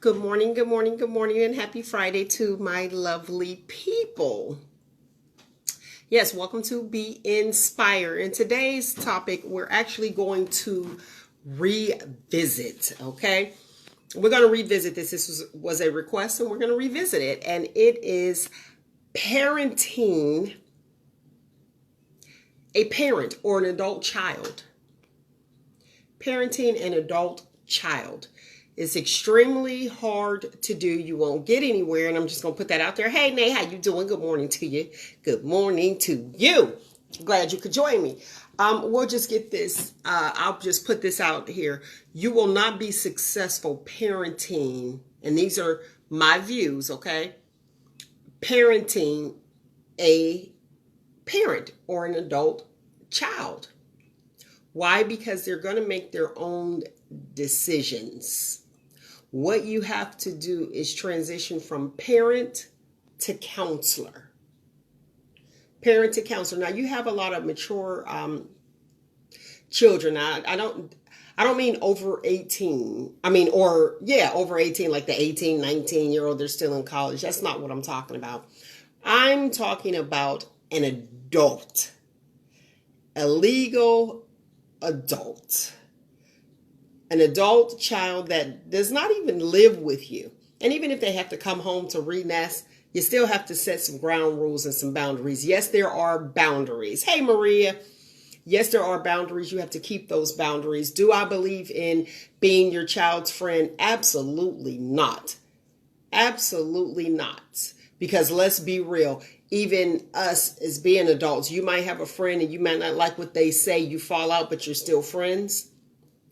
Good morning, good morning, good morning, and happy Friday to my lovely people. Yes, welcome to Be Inspired. In today's topic, we're actually going to revisit, okay? We're going to revisit this. This was a request, and we're going to revisit it. And it is parenting a parent or an adult child. Parenting an adult child. It's extremely hard to do. You won't get anywhere. And I'm just going to put that out there. Hey, Nay, how you doing? Good morning to you. Good morning to you. Glad you could join me. We'll just get this. I'll just put this out here. You will not be successful parenting. And these are my views, okay? Parenting a parent or an adult child. Why? Because they're going to make their own decisions. What you have to do is transition from parent to counselor. Parent to counselor. Now, you have a lot of mature children. I don't mean over 18. Over 18, like the 18, 19-year-old, they're still in college. That's not what I'm talking about. I'm talking about an adult, a legal adult. An adult child that does not even live with you. And even if they have to come home to re-nest, you still have to set some ground rules and some boundaries. Yes, there are boundaries. Hey, Maria. Yes, there are boundaries. You have to keep those boundaries. Do I believe in being your child's friend? Absolutely not. Absolutely not. Because let's be real. Even us as being adults, you might have a friend and you might not like what they say. You fall out, but you're still friends.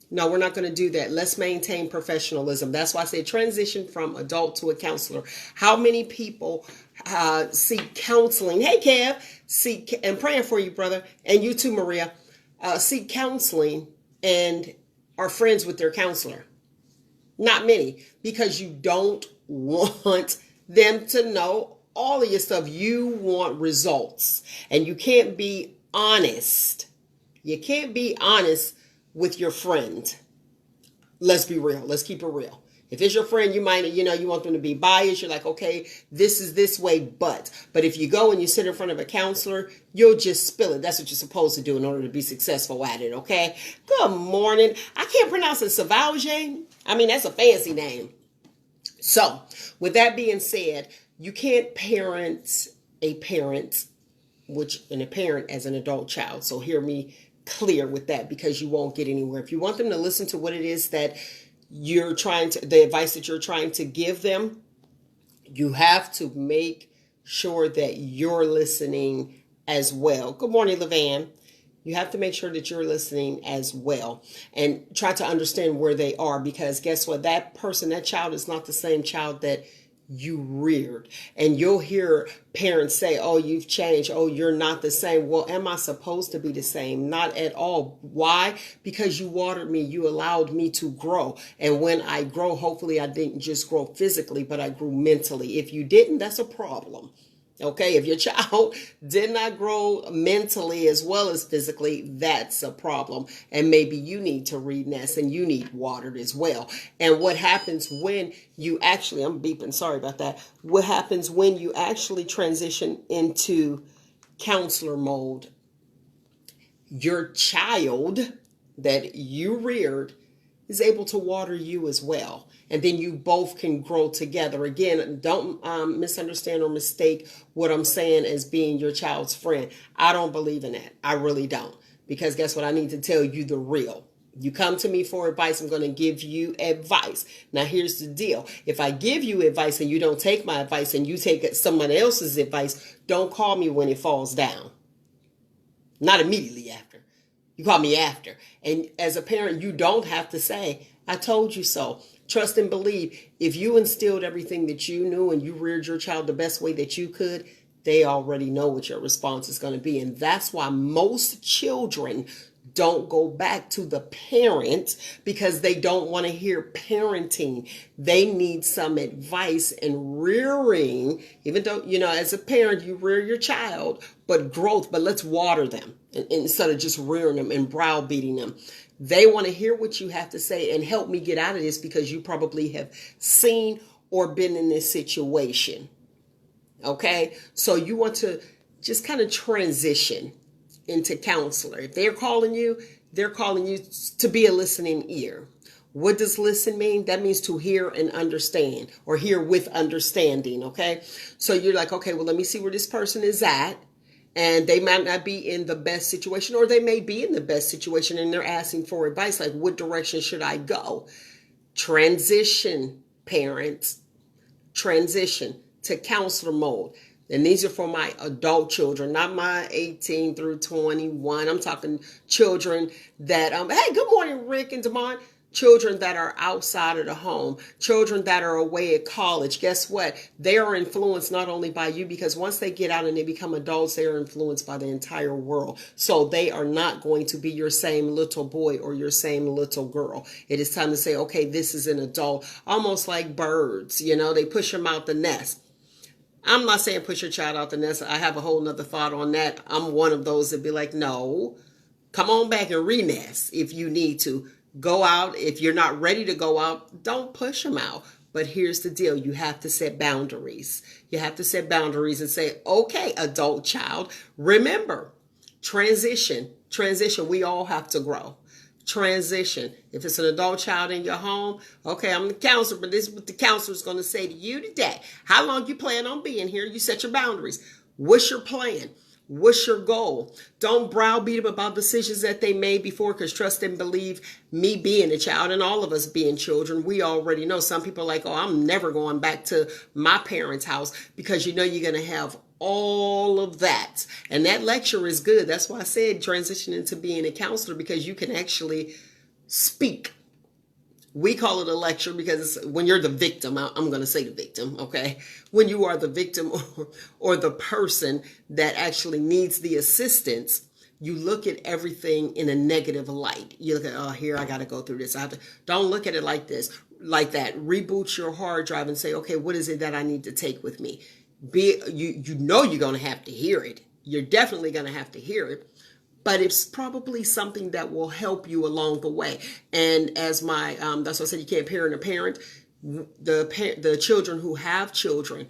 No, we're not going to do that. Let's maintain professionalism. That's why I say transition from adult to a counselor. How many people seek counseling? Hey, Kev, and praying for you, brother. And you too, Maria. Seek counseling and are friends with their counselor. Not many, because you don't want them to know all of your stuff. You want results, and you can't be honest. You can't be honest with your friend. Let's be real. Let's keep it real. If it's your friend, you might, you want them to be biased. You're like, okay, this is this way, but if you go and you sit in front of a counselor, you'll just spill it. That's what you're supposed to do in order to be successful at it, okay? Good morning. I can't pronounce it, Savalje. That's a fancy name. So, with that being said, you can't parent a parent, and a parent as an adult child. So hear me clear with that, because you won't get anywhere. If you want them to listen to what it is that the advice that you're trying to give them, you have to make sure that you're listening as well. Good morning, Levan. You have to make sure that you're listening as well and try to understand where they are, because guess what? That child is not the same child that you reared. And you'll hear parents say, oh, you've changed. Oh, you're not the same. Well, am I supposed to be the same? Not at all. Why? Because you watered me. You allowed me to grow. And when I grow, hopefully I didn't just grow physically, but I grew mentally. If you didn't, that's a problem. Okay, if your child did not grow mentally as well as physically, that's a problem. And maybe you need to re-nest and you need watered as well. And what happens when you actually, I'm beeping, sorry about that. What happens when you actually transition into counselor mode? Your child that you reared is able to water you as well. And then you both can grow together. Again, don't misunderstand or mistake what I'm saying as being your child's friend. I don't believe in that. I really don't. Because guess what? I need to tell you the real. You come to me for advice, I'm going to give you advice. Now, here's the deal. If I give you advice and you don't take my advice and you take someone else's advice, don't call me when it falls down. Not immediately after. You call me after. And as a parent, you don't have to say, I told you so. Trust and believe. If you instilled everything that you knew and you reared your child the best way that you could, they already know what your response is going to be. And that's why most children don't go back to the parent, because they don't want to hear parenting. They need some advice and rearing, even though, as a parent, you rear your child, but growth, but let's water them instead of just rearing them and browbeating them. They want to hear what you have to say and help me get out of this because you probably have seen or been in this situation. Okay? So you want to just kind of transition into counselor. If they're calling you to be a listening ear. What does listen mean? That means to hear and understand, or hear with understanding, okay? So you're like, okay, well, let me see where this person is at. And they might not be in the best situation, or they may be in the best situation and they're asking for advice, like, what direction should I go? Transition, parents. Transition to counselor mode. And these are for my adult children, not my 18 through 21. I'm talking children that, hey, good morning, Rick and Damon. Children that are outside of the home, children that are away at college. Guess what? They are influenced not only by you, because once they get out and they become adults, they are influenced by the entire world. So they are not going to be your same little boy or your same little girl. It is time to say, okay, this is an adult, almost like birds. You know, they push them out the nest. I'm not saying push your child out the nest. I have a whole nother thought on that. I'm one of those that be like, no, come on back and re-nest if you need to. Go out. If you're not ready to go out, don't push them out. But here's the deal. You have to set boundaries. You have to set boundaries and say, okay, adult child, remember, transition. We all have to grow. Transition. If it's an adult child in your home, okay, I'm the counselor, but this is what the counselor is going to say to you today. How long you plan on being here? You set your boundaries. What's your plan? What's your goal? Don't browbeat them about decisions that they made before, because trust and believe me, being a child and all of us being children, we already know. Some people are like, oh, I'm never going back to my parents' house, because you know you're going to have all of that. And that lecture is good. That's why I said transition into being a counselor, because you can actually speak. We call it a lecture because when you're the victim, I'm going to say the victim, okay? When you are the victim or the person that actually needs the assistance, you look at everything in a negative light. You look at, oh, here, I got to go through this. Don't look at it like this, like that. Reboot your hard drive and say, okay, what is it that I need to take with me? You know you're going to have to hear it. You're definitely going to have to hear it. But it's probably something that will help you along the way. And as my, that's why I said you can't parent a parent. The children who have children,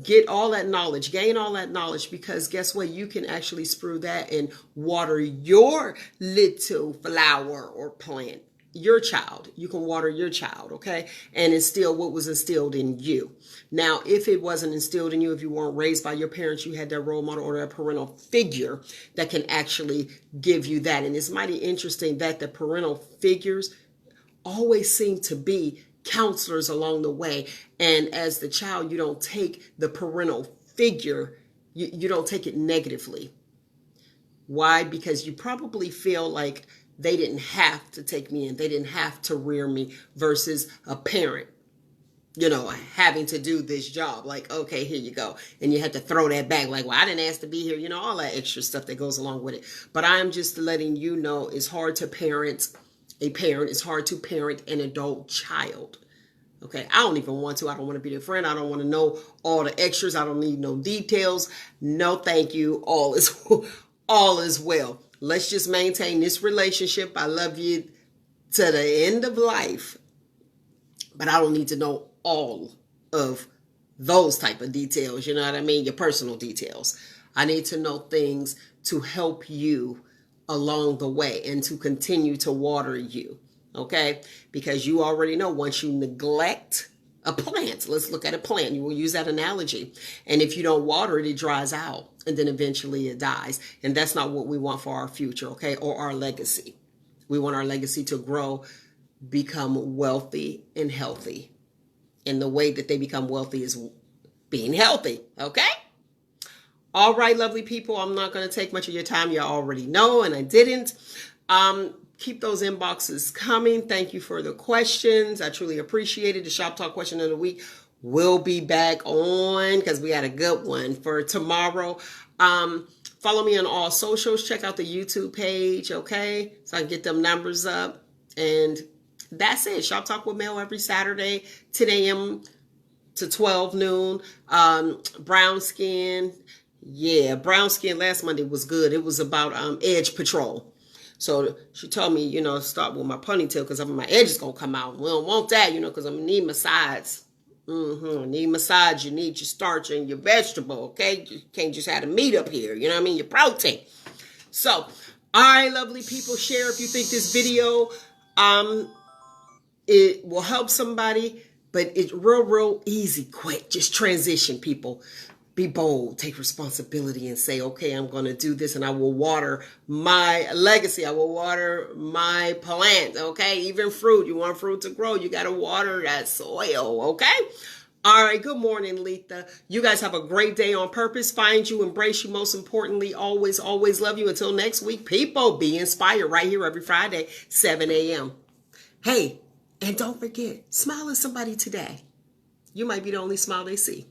get all that knowledge, gain all that knowledge, because guess what? You can actually sprue that and water your little flower or plant. Your child. You can water your child, okay? And instill what was instilled in you. Now, if it wasn't instilled in you, if you weren't raised by your parents, you had that role model or that parental figure that can actually give you that. And it's mighty interesting that the parental figures always seem to be counselors along the way. And as the child, you don't take the parental figure, you don't take it negatively. Why? Because you probably feel like they didn't have to take me in. They didn't have to rear me, versus a parent, you know, having to do this job. Like, okay, here you go. And you had to throw that back. Like, well, I didn't ask to be here. You know, all that extra stuff that goes along with it. But I'm just letting you know it's hard to parent a parent. It's hard to parent an adult child. Okay, I don't even want to. I don't want to be their friend. I don't want to know all the extras. I don't need no details. No, thank you. All is well. Let's just maintain this relationship. I love you to the end of life. But I don't need to know all of those type of details. You know what I mean? Your personal details. I need to know things to help you along the way and to continue to water you. Okay? Because you already know, once you neglect a plant, let's look at a plant. You will use that analogy. And if you don't water it, it dries out. And then eventually it dies. And that's not what we want for our future, okay? Or our legacy. We want our legacy to grow, become wealthy and healthy. And the way that they become wealthy is being healthy, okay? All right, lovely people. I'm not going to take much of your time. You already know, and I didn't. Keep those inboxes coming. Thank you for the questions. I truly appreciate it. The Shop Talk question of the week will be back on, because we had a good one for tomorrow. Follow me on all socials. Check out the YouTube page, okay? So I can get them numbers up. And that's it. Shop Talk with Mel every Saturday, 10 a.m. to 12 noon. Brown skin. Yeah, brown skin last Monday was good. It was about Edge Patrol. So she told me, start with my ponytail because my edge is going to come out. We don't want that, because I'm going to need my sides. Need my sides. You need your starch and your vegetable, okay? You can't just have the meat up here, you know what I mean? Your protein. So, all right, lovely people, share if you think this video it will help somebody, but it's real easy, quick. Just transition, people. Be bold, take responsibility and say, okay, I'm going to do this and I will water my legacy. I will water my plant, okay? Even fruit. You want fruit to grow, you got to water that soil, okay? All right, good morning, Letha. You guys have a great day on purpose. Find you, embrace you, most importantly, always love you. Until next week, people, be inspired right here every Friday, 7 a.m. Hey, and don't forget, smile at somebody today. You might be the only smile they see.